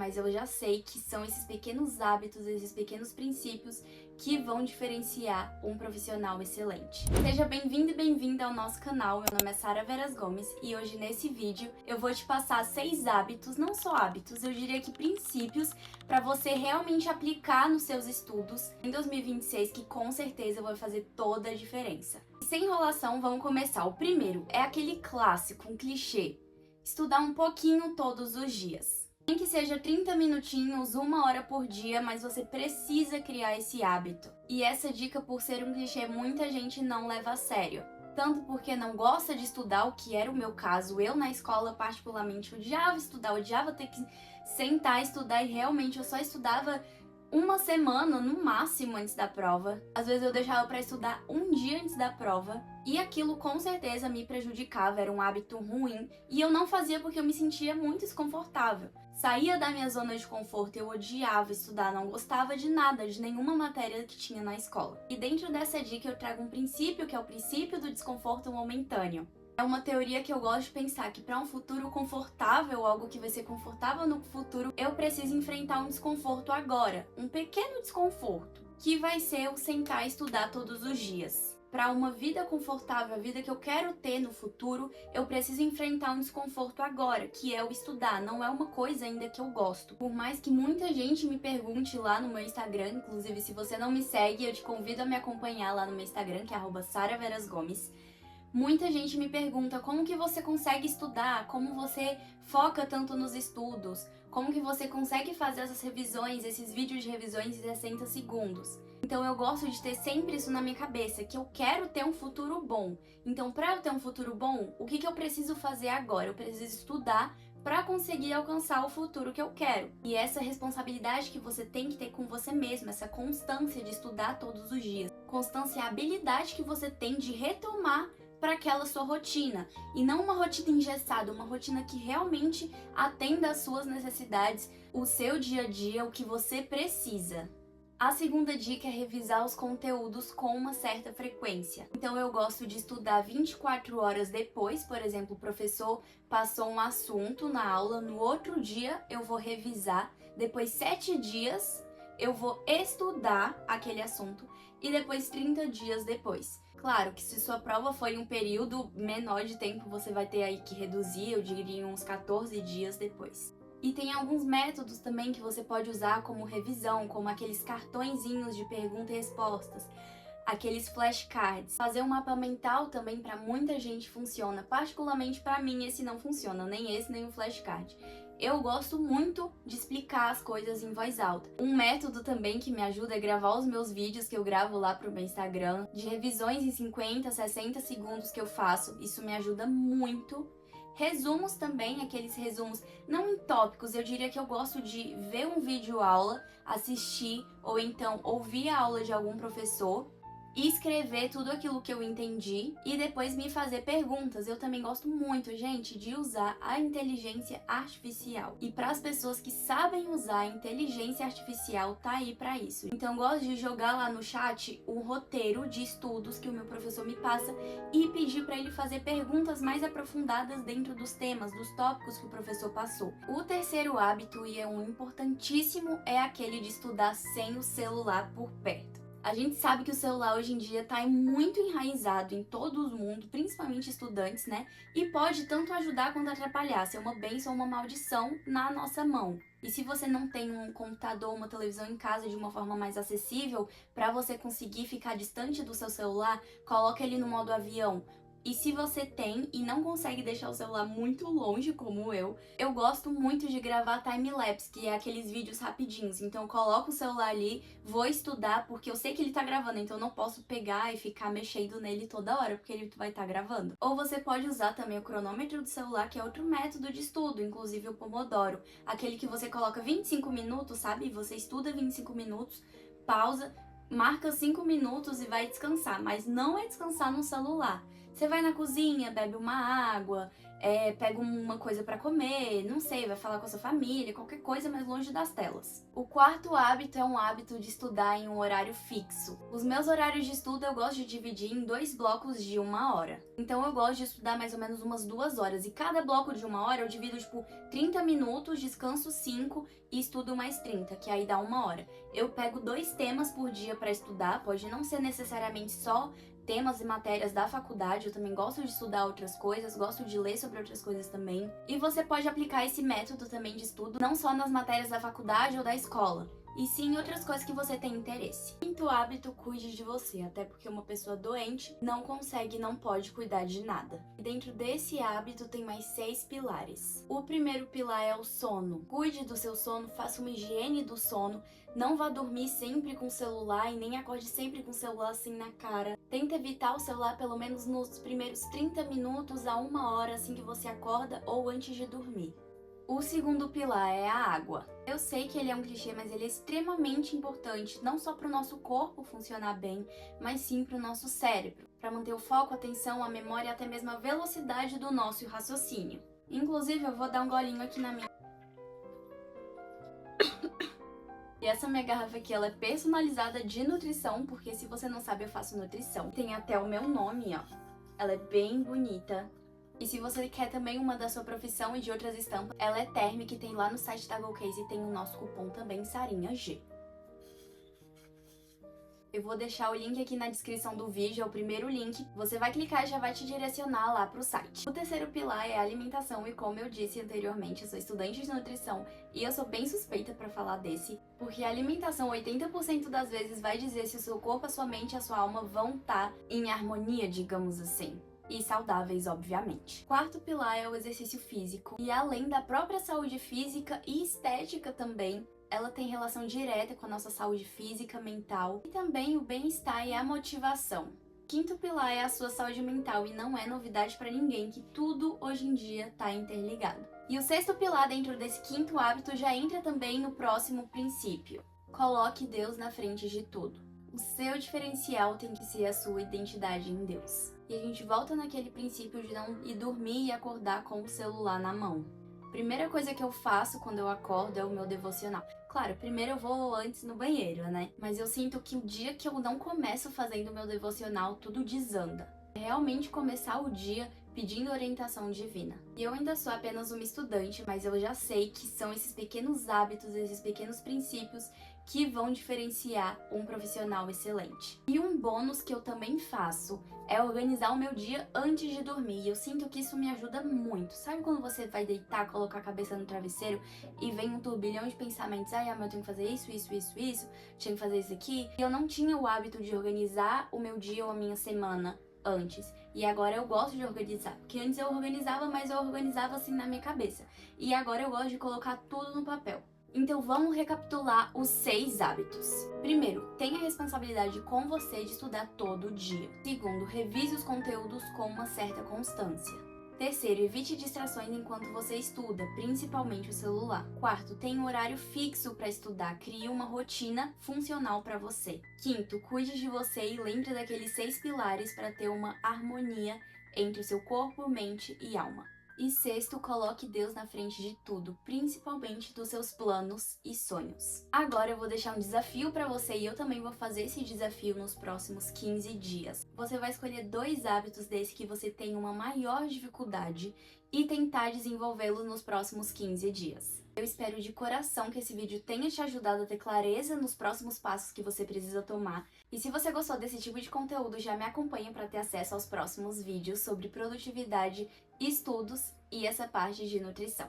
mas eu já sei que são esses pequenos hábitos, esses pequenos princípios que vão diferenciar um profissional excelente. Seja bem-vindo e bem-vinda ao nosso canal. Meu nome é Sara Veras Gomes e hoje nesse vídeo eu vou te passar 6 hábitos, não só hábitos, eu diria que princípios para você realmente aplicar nos seus estudos em 2026, que com certeza vai fazer toda a diferença. Sem enrolação, vamos começar. O primeiro é aquele clássico, um clichê: estudar um pouquinho todos os dias. Nem que seja 30 minutinhos, 1 hora por dia, mas você precisa criar esse hábito. E essa dica, por ser um clichê, muita gente não leva a sério. Tanto porque não gosta de estudar, o que era o meu caso. Eu na escola particularmente odiava estudar, odiava ter que sentar e estudar, e realmente eu só estudava uma semana no máximo antes da prova. Às vezes eu deixava para estudar um dia antes da prova, e aquilo com certeza me prejudicava, era um hábito ruim, e eu não fazia porque eu me sentia muito desconfortável. Saía da minha zona de conforto, eu odiava estudar, não gostava de nada, de nenhuma matéria que tinha na escola. E dentro dessa dica eu trago um princípio, que é o princípio do desconforto momentâneo. É uma teoria que eu gosto de pensar que para um futuro confortável, algo que vai ser confortável no futuro, eu preciso enfrentar um desconforto agora, um pequeno desconforto, que vai ser o sentar e estudar todos os dias. Para uma vida confortável, a vida que eu quero ter no futuro, eu preciso enfrentar um desconforto agora, que é o estudar. Não é uma coisa ainda que eu gosto. Por mais que muita gente me pergunte lá no meu Instagram, inclusive se você não me segue, eu te convido a me acompanhar lá no meu Instagram, que é @SaraVerasGomes. Muita gente me pergunta como que você consegue estudar, como você foca tanto nos estudos, como que você consegue fazer essas revisões, esses vídeos de revisões em 60 segundos. Então eu gosto de ter sempre isso na minha cabeça, que eu quero ter um futuro bom. Então para eu ter um futuro bom, o que eu preciso fazer agora? Eu preciso estudar para conseguir alcançar o futuro que eu quero. E essa responsabilidade que você tem que ter com você mesmo, essa constância de estudar todos os dias. Constância é a habilidade que você tem de retomar para aquela sua rotina, e não uma rotina engessada, uma rotina que realmente atenda às suas necessidades, o seu dia a dia, o que você precisa. A segunda dica é revisar os conteúdos com uma certa frequência. Então eu gosto de estudar 24 horas depois, por exemplo, o professor passou um assunto na aula, no outro dia eu vou revisar, depois 7 dias eu vou estudar aquele assunto e depois 30 dias depois. Claro que se sua prova foi um período menor de tempo, você vai ter aí que reduzir, eu diria uns 14 dias depois. E tem alguns métodos também que você pode usar como revisão, como aqueles cartõezinhos de perguntas e respostas, aqueles flashcards. Fazer um mapa mental também para muita gente funciona, particularmente para mim esse não funciona, nem esse nem o flashcard. Eu gosto muito de explicar as coisas em voz alta. Um método também que me ajuda é gravar os meus vídeos que eu gravo lá pro meu Instagram, de revisões em 50, 60 segundos que eu faço. Isso me ajuda muito. Resumos também, aqueles resumos não em tópicos, eu diria que eu gosto de ver um vídeo aula, assistir ou então ouvir a aula de algum professor e escrever tudo aquilo que eu entendi e depois me fazer perguntas. Eu também gosto muito, gente, de usar a inteligência artificial. E para as pessoas que sabem usar a inteligência artificial, tá aí para isso. Então eu gosto de jogar lá no chat o roteiro de estudos que o meu professor me passa e pedir para ele fazer perguntas mais aprofundadas dentro dos temas, dos tópicos que o professor passou. O terceiro hábito, e é um importantíssimo, é aquele de estudar sem o celular por perto. A gente sabe que o celular hoje em dia está muito enraizado em todo o mundo, principalmente estudantes, né? E pode tanto ajudar quanto atrapalhar, ser uma bênção ou uma maldição na nossa mão. E se você não tem um computador, uma televisão em casa de uma forma mais acessível, para você conseguir ficar distante do seu celular, coloque ele no modo avião. E se você tem e não consegue deixar o celular muito longe, como eu gosto muito de gravar time-lapse, que é aqueles vídeos rapidinhos. Então eu coloco o celular ali, vou estudar, porque eu sei que ele tá gravando, então eu não posso pegar e ficar mexendo nele toda hora, porque ele vai estar gravando. Ou você pode usar também o cronômetro do celular, que é outro método de estudo, inclusive o Pomodoro. Aquele que você coloca 25 minutos, sabe? Você estuda 25 minutos, pausa, marca 5 minutos e vai descansar, mas não é descansar no celular. Você vai na cozinha, bebe uma água, pega uma coisa pra comer, não sei, vai falar com a sua família, qualquer coisa, mas longe das telas. O quarto hábito é um hábito de estudar em um horário fixo. Os meus horários de estudo eu gosto de dividir em 2 blocos de 1 hora. Então eu gosto de estudar mais ou menos umas 2 horas, e cada bloco de 1 hora eu divido tipo 30 minutos, descanso 5 e estudo mais 30, que aí dá 1 hora. Eu pego 2 temas por dia para estudar, pode não ser necessariamente só temas e matérias da faculdade, eu também gosto de estudar outras coisas, gosto de ler sobre outras coisas também. E você pode aplicar esse método também de estudo não só nas matérias da faculdade ou da escola, e sim em outras coisas que você tem interesse. Quinto hábito, cuide de você, até porque uma pessoa doente não consegue e não pode cuidar de nada. E dentro desse hábito tem mais 6 pilares. O primeiro pilar é o sono. Cuide do seu sono, faça uma higiene do sono, não vá dormir sempre com o celular e nem acorde sempre com o celular assim na cara. Tenta evitar o celular pelo menos nos primeiros 30 minutos a 1 hora assim que você acorda ou antes de dormir. O segundo pilar é a água. Eu sei que ele é um clichê, mas ele é extremamente importante, não só para o nosso corpo funcionar bem, mas sim para o nosso cérebro, para manter o foco, a atenção, a memória e até mesmo a velocidade do nosso raciocínio. Inclusive, eu vou dar um golinho aqui na minha... E essa minha garrafa aqui, ela é personalizada de nutrição, porque se você não sabe, eu faço nutrição. Tem até o meu nome, ó. Ela é bem bonita. E se você quer também uma da sua profissão e de outras estampas, ela é térmica e tem lá no site da GoCase e tem o nosso cupom também, SarinhaG. Eu vou deixar o link aqui na descrição do vídeo, é o primeiro link. Você vai clicar e já vai te direcionar lá pro site. O terceiro pilar é a alimentação e como eu disse anteriormente, eu sou estudante de nutrição e eu sou bem suspeita pra falar desse, porque a alimentação 80% das vezes vai dizer se o seu corpo, a sua mente e a sua alma vão estar em harmonia, digamos assim. E saudáveis, obviamente. Quarto pilar é o exercício físico. E além da própria saúde física e estética também, ela tem relação direta com a nossa saúde física, mental e também o bem-estar e a motivação. Quinto pilar é a sua saúde mental e não é novidade para ninguém que tudo hoje em dia está interligado. E o sexto pilar dentro desse quinto hábito já entra também no próximo princípio. Coloque Deus na frente de tudo. O seu diferencial tem que ser a sua identidade em Deus. E a gente volta naquele princípio de não ir dormir e acordar com o celular na mão. Primeira coisa que eu faço quando eu acordo é o meu devocional. Claro, primeiro eu vou antes no banheiro, né? Mas eu sinto que o dia que eu não começo fazendo o meu devocional, tudo desanda. É realmente começar o dia pedindo orientação divina. E eu ainda sou apenas uma estudante, mas eu já sei que são esses pequenos hábitos, esses pequenos princípios que vão diferenciar um profissional excelente. E um bônus que eu também faço é organizar o meu dia antes de dormir. E eu sinto que isso me ajuda muito. Sabe quando você vai deitar, colocar a cabeça no travesseiro e vem um turbilhão de pensamentos? Ai, eu tenho que fazer isso, tinha que fazer isso aqui. E eu não tinha o hábito de organizar o meu dia ou a minha semana antes. E agora eu gosto de organizar. Porque antes eu organizava, mas eu organizava assim na minha cabeça. E agora eu gosto de colocar tudo no papel. Então vamos recapitular os 6 hábitos. Primeiro, tenha responsabilidade com você de estudar todo dia. Segundo, revise os conteúdos com uma certa constância. Terceiro, evite distrações enquanto você estuda, principalmente o celular. Quarto, tenha um horário fixo para estudar, crie uma rotina funcional para você. Quinto, cuide de você e lembre daqueles 6 pilares para ter uma harmonia entre o seu corpo, mente e alma. E sexto, coloque Deus na frente de tudo, principalmente dos seus planos e sonhos. Agora eu vou deixar um desafio para você e eu também vou fazer esse desafio nos próximos 15 dias. Você vai escolher 2 hábitos desse que você tem uma maior dificuldade e tentar desenvolvê-los nos próximos 15 dias. Eu espero de coração que esse vídeo tenha te ajudado a ter clareza nos próximos passos que você precisa tomar. E se você gostou desse tipo de conteúdo, já me acompanha para ter acesso aos próximos vídeos sobre produtividade, estudos e essa parte de nutrição.